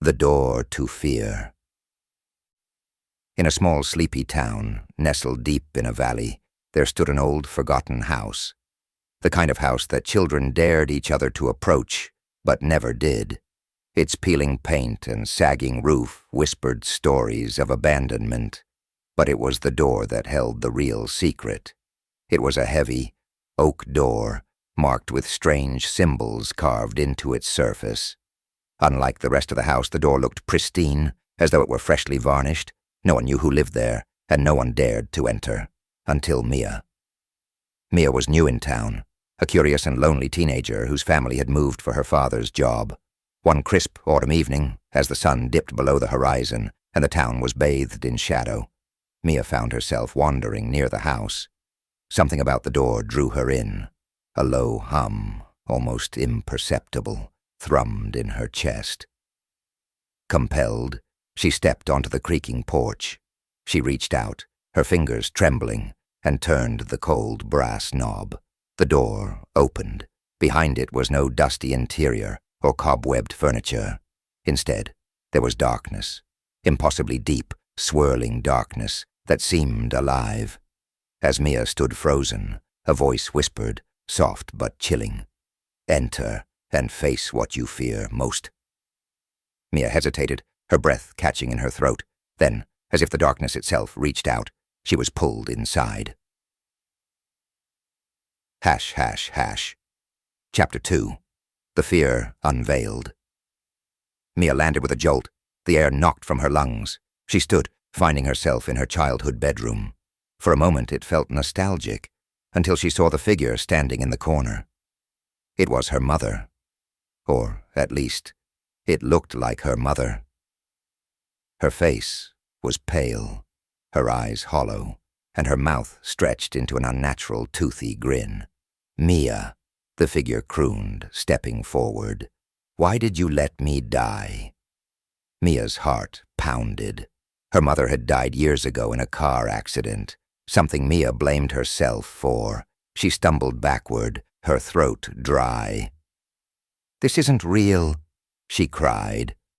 The Door to Fear. In a small sleepy town, nestled deep in a valley, there stood an old forgotten house. The kind of house that children dared each other to approach, but never did. Its peeling paint and sagging roof whispered stories of abandonment, but it was the door that held the real secret. It was a heavy, oak door, marked with strange symbols carved into its surface. Unlike the rest of the house, the door looked pristine, as though it were freshly varnished. No one knew who lived there, and no one dared to enter. Until Mia. Mia was new in town, a curious and lonely teenager whose family had moved for her father's job. One crisp autumn evening, as the sun dipped below the horizon and the town was bathed in shadow, Mia found herself wandering near the house. Something about the door drew her in. A low hum, almost imperceptible, thrummed in her chest. Compelled, she stepped onto the creaking porch. She reached out, her fingers trembling, and turned the cold brass knob. The door opened. Behind it was no dusty interior or cobwebbed furniture. Instead, there was darkness, impossibly deep, swirling darkness that seemed alive. As Mia stood frozen, a voice whispered, soft but chilling, "Enter and face what you fear most." Mia hesitated, her breath catching in her throat. Then, as if the darkness itself reached out, she was pulled inside. Hash, hash, hash. Chapter 2. The Fear Unveiled. Mia landed with a jolt. The air knocked from her lungs. She stood, finding herself in her childhood bedroom. For a moment it felt nostalgic, until she saw the figure standing in the corner. It was her mother. Or, at least, it looked like her mother. Her face was pale, her eyes hollow, and her mouth stretched into an unnatural toothy grin. "Mia," the figure crooned, stepping forward. "Why did you let me die?" Mia's heart pounded. Her mother had died years ago in a car accident, something Mia blamed herself for. She stumbled backward, her throat dry. "This isn't real," she cried.